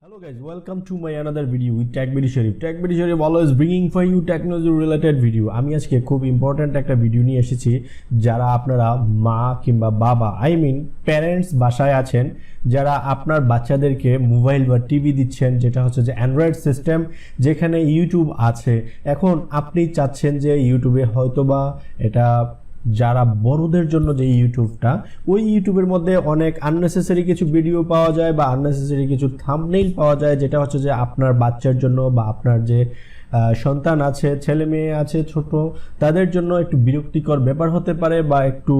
Hello guys, welcome to my another video with TECH BD SHARIF. TECH BD SHARIF always bringing for you technology related video. আমি আজকে খুব important একটা video নিয়ে এসেছি যারা আপনারা মা কিংবা বাবা প্যারেন্টস বাসায় আছেন যারা আপনার বাচ্চাদেরকে মোবাইল বা টিভি দিচ্ছেন যেটা হচ্ছে যে অ্যান্ড্রয়েড সিস্টেম যেখানে ইউটিউব আছে। এখন আপনি চাচ্ছেন যে ইউটিউবে হয়তোবা এটা যারা বড়দের জন্য যে ইউটিউবটা ওই ইউটিউবের মধ্যে অনেক আননেসেসারি কিছু ভিডিও পাওয়া যায় বা আননেসেসারি কিছু থাম্বনেইল পাওয়া যায় যেটা হচ্ছে যে আপনার বাচ্চার জন্য বা আপনার যে সন্তান আছে ছেলে মেয়ে আছে ছোট তাদের জন্য একটু বিরক্তিকর ব্যাপার হতে পারে বা একটু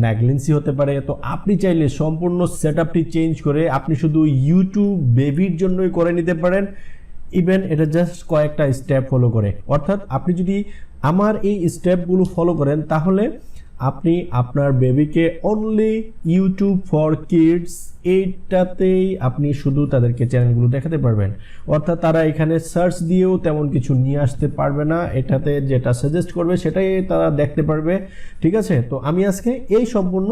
নেগলিজেন্সি হতে পারে। তো আপনি চাইলে সম্পূর্ণ সেটআপটি চেঞ্জ করে আপনি শুধু ইউটিউব বেবির জন্যই করে নিতে পারেন। ইভেন এটা জাস্ট কয়েকটা স্টেপ ফলো করে, অর্থাৎ আপনি যদি আমার এই স্টেপগুলো ফলো করেন তাহলে আপনি আপনার বেবিকে অনলি ইউটিউব ফর কিডস এইটাতেই আপনি শুধু তাদেরকে চ্যানেলগুলো দেখাতে পারবেন। অর্থাৎ তারা এখানে সার্চ দিয়েও তেমন কিছু নিয়ে আসতে পারবে না, এটাতে যেটা সাজেস্ট করবে সেটাই তারা দেখতে পারবে। ঠিক আছে, তো আমি আজকে এই সম্পূর্ণ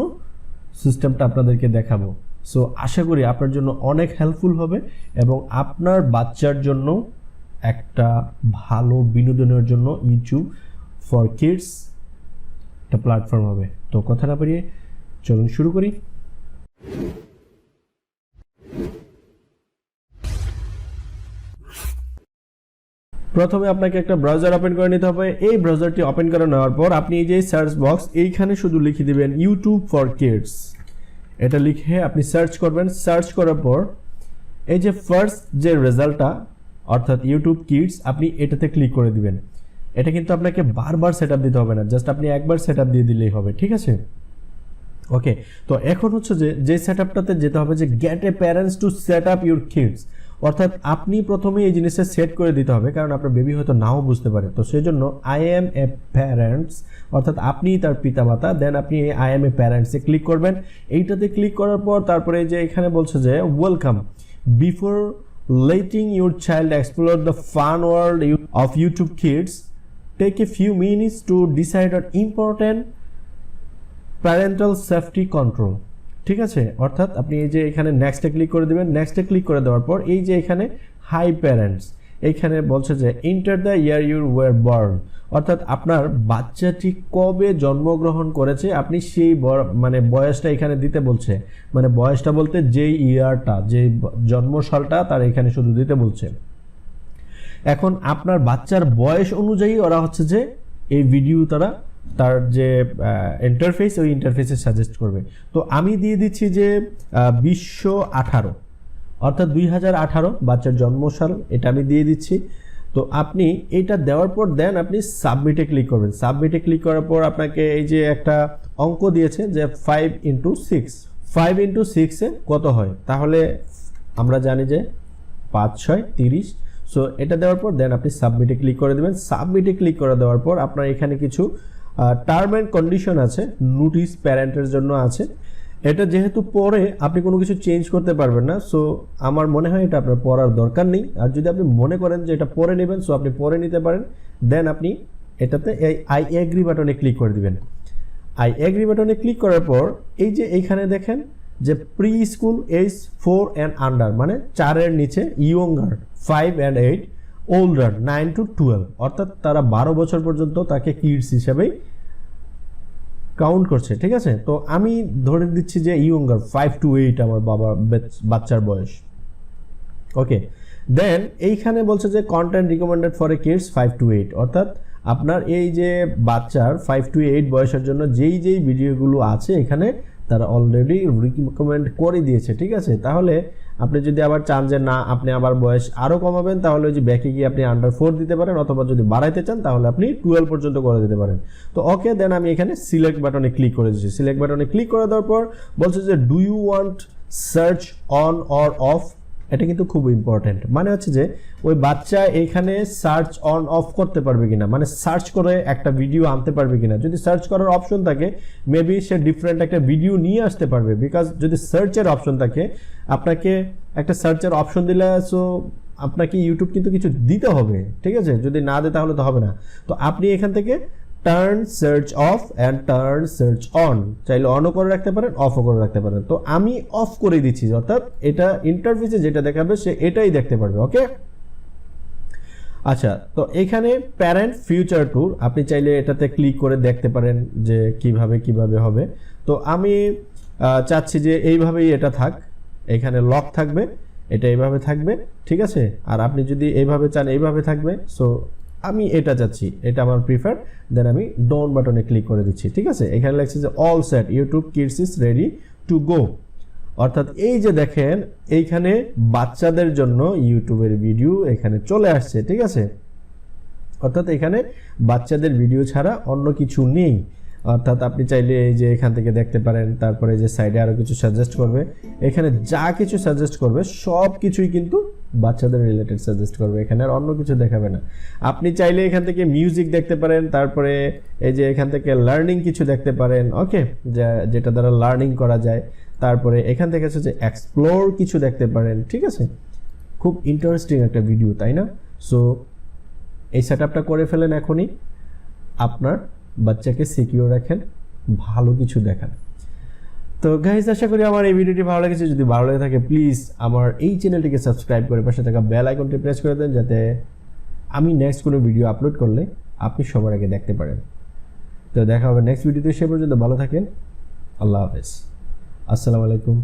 সিস্টেমটা আপনাদেরকে দেখাবো। সো আশা করি আপনার জন্য অনেক হেল্পফুল হবে এবং আপনার বাচ্চার জন্য একটা ভালো বিনোদনের জন্য ইউটিউব ফর কিডস একটা প্ল্যাটফর্ম হবে। তো কথা না বাড়িয়ে চলুন শুরু করি। প্রথমে আপনাকে একটা ব্রাউজার ওপেন করে নিতে হবে। এই ব্রাউজারটি ওপেন করে নেওয়ার পর আপনি এই যে সার্চ বক্স এইখানে শুধু লিখে দিবেন ইউটিউব ফর কিডস, এটা লিখে আপনি সার্চ করবেন। সার্চ করার পর এই যে ফার্স্ট যে রেজাল্টটা অর্থাৎ ইউটিউব কিডস আপনি এটাতে ক্লিক করে দিবেন। এটা কিন্তু আপনাকে বারবার সেটআপ দিতে হবে না, জাস্ট আপনি একবার সেটআপ দিয়ে দিলেই হবে। ঠিক আছে, ওকে। তো এখন হচ্ছে যে সেটআপটাতে যেতে হবে যে get a parents to set up your kids, অর্থাৎ আপনি প্রথমে এই জিনিসটা সেট করে দিতে হবে কারণ আপনার বেবি হয়তো নাও বুঝতে পারে। তো সেই জন্য আই এম এ প্যারেন্টস অর্থাৎ আপনি তার পিতামাতা, দেন আপনি আই এম এ প্যারেন্টসে ক্লিক করবেন। এইটাতে ক্লিক করার পর তারপরে যে এখানে বলছে যে welcome before letting your child explore the fun world of YouTube Kids, take a few minutes to decide on important parental safety control. ঠিক আছে, অর্থাৎ আপনি এই যে এখানে নেক্সটে ক্লিক করে দিবেন। নেক্সটে ক্লিক করে দেওয়ার পর এই যে এখানে হাই প্যারেন্টস এইখানে বলছে যে enter the year your were born, অর্থাৎ আপনার বাচ্চাটি কবে জন্মগ্রহণ করেছে আপনি সেই বয়সটা এখানে দিতে বলছে। মানে বয়সটা বলতে যেই ইয়ারটা যে জন্মসালটা তার এখানে শুধু দিতে বলছে। এখন আপনার বাচ্চার বয়স অনুযায়ী ওরা হচ্ছে যে এই ভিডিও তার যে ইন্টারফেস ওই ইন্টারফেসে সাজেস্ট করবে। তো আমি দিয়ে দিচ্ছি যে 2018 অর্থাৎ 2018 বাচ্চার জন্মসাল, এটা আমি দিয়ে দিচ্ছি। তো আপনি এটা দেওয়ার পর দেন আপনি সাবমিটে ক্লিক করবেন। সাবমিটে ক্লিক করার পর আপনাকে এই যে একটা অঙ্ক দিয়েছে যে 5 × 6 এ কত হয়, তাহলে আমরা জানি যে 5 × 6 = 30। সো এটা দেওয়ার পর দেন আপনি সাবমিটে ক্লিক করে দেবেন। সাবমিটে ক্লিক করে দেওয়ার পর আপনার এখানে কিছু টার্ম অ্যান্ড কন্ডিশন আছে, নোটিশ প্যারেন্টের জন্য আছে। এটা যেহেতু পরে আপনি কোনো কিছু চেঞ্জ করতে পারবেন না, সো আমার মনে হয় এটা আপনার পড়ার দরকার নেই। আর যদি আপনি মনে করেন যে এটা পরে নেবেন সো আপনি পরে নিতে পারেন। দেন আপনি এটাতে এই আই এগ্রি বাটনে ক্লিক করে দিবেন। আই এগ্রি বাটনে ক্লিক করার পর এই যে এইখানে দেখেন যে pre school age 4 and under মানে 4 এর নিচে, ইয়ঙ্গার 5 অ্যান্ড 8, ওল্ডার 9 to 12, অর্থাৎ তারা 12 বছর পর্যন্ত তাকে কিডস হিসেবেই কাউন্ট করছে। ঠিক আছে, তো আমি ধরে দিচ্ছি যে ইয়ঙ্গার 5 to 8 আমার বাচ্চার বয়স। ওকে, দেন এইখানে বলছে যে content recommended for a kids 5 to 8, অর্থাৎ আপনার এই যে বাচ্চার 5 to 8 বয়সের জন্য যেই ভিডিওগুলো আছে এখানে তারা অলরেডি রিকমেন্ড করে দিয়েছে। ঠিক আছে, তাহলে আপনি যদি আবার চান যে না আপনি আবার বয়স আরও কমাবেন তাহলে ওই যে ব্যাকে গিয়ে আপনি আন্ডার 4 দিতে পারেন, অথবা যদি বাড়াইতে চান তাহলে আপনি 12 পর্যন্ত করে দিতে পারেন। তো ওকে, দেন আমি এখানে সিলেক্ট বাটনে ক্লিক করে দিচ্ছি। সিলেক্ট বাটনে ক্লিক করে দেওয়ার পর বলছে যে do you want search on or off, এটা কিন্তু খুব ইম্পর্টেন্ট। মানে হচ্ছে যে ওই বাচ্চা এখানে সার্চ অন অফ করতে পারবে কিনা, মানে সার্চ করে একটা ভিডিও আনতে পারবে কিনা। যদি সার্চ করার অপশন থাকে মেবি সে ডিফারেন্ট একটা ভিডিও নিয়ে আসতে পারবে, বিকজ যদি সার্চের অপশন থাকে আপনাকে একটা সার্চের অপশন দিলে সো আপনাকে ইউটিউব কিন্তু কিছু দিতে হবে। ঠিক আছে, যদি না দেয় তাহলে তো হবে না। তো আপনি এখান থেকে turn search of and turn search on, চাইলে অনও করে রাখতে পারেন, অফও করে রাখতে পারেন। তো আমি অফ করে দিচ্ছি, অর্থাৎ এটা ইন্টারফেসে যেটা দেখাবে সে এটাই দেখতে পারবে। ওকে, আচ্ছা, তো এখানে প্যারেন্ট ফিউচার ট্যুর আপনি চাইলে এটাতে ক্লিক করে দেখতে পারেন যে কিভাবে হবে। তো আমি চাচ্ছি যে এইভাবেই এটা থাক, এখানে লক থাকবে, এটা এইভাবে থাকবে, ঠিক আছে। আর আপনি যদি এইভাবে চান এইভাবে থাকবে। সো আমি এটা চাচ্ছি, এটা আমার প্রিফার। দেন আমি ডাউন বাটনে ক্লিক করে দিচ্ছি, ঠিক আছে। এখানে লেখছে যে all set, YouTube Kids is ready to go, অর্থাৎ এই যে দেখেন এইখানে বাচ্চাদের জন্য ইউটিউবের ভিডিও এখানে চলে আসছে, ঠিক আছে। অর্থাৎ এখানে বাচ্চাদের ভিডিও ছাড়া অন্য কিছু নেই। অর্থাৎ আপনি চাইলে এই যে এখান থেকে দেখতে পারেন, তারপরে যে সাইডে আরও কিছু সাজেস্ট করবে, এখানে যা কিছু সাজেস্ট করবে সব কিছুই কিন্তু বাচ্চাদের রিলেটেড সাজেস্ট করবে, এখানে আর অন্য কিছু দেখাবে না। আপনি চাইলে এখান থেকে মিউজিক দেখতে পারেন, তারপরে এই যে এখান থেকে লার্নিং কিছু দেখতে পারেন, ওকে, যেটা দ্বারা লার্নিং করা যায়। তারপরে এখান থেকে হচ্ছে যে এক্সপ্লোর কিছু দেখতে পারেন, ঠিক আছে। খুব ইন্টারেস্টিং একটা ভিডিও, তাই না? সো এই সেটআপটা করে ফেলেন এখনই, আপনার বাচ্চাকে সিকিউর রাখেন, ভালো কিছু দেখান। তো গাইজ, আশা করি আমার এই ভিডিওটি ভালো লেগেছে। যদি ভালো লেগে থাকে প্লিজ আমার এই চ্যানেলটিকে সাবস্ক্রাইব করে পাশে থাকা বেল আইকনটি প্রেস করে দেন, যাতে আমি নেক্সট কোনো ভিডিও আপলোড করলে আপনি সবার আগে দেখতে পারেন। তো দেখা হবে নেক্সট ভিডিওতে, সে পর্যন্ত ভালো থাকেন। আল্লাহ হাফেজ, আসসালামু আলাইকুম।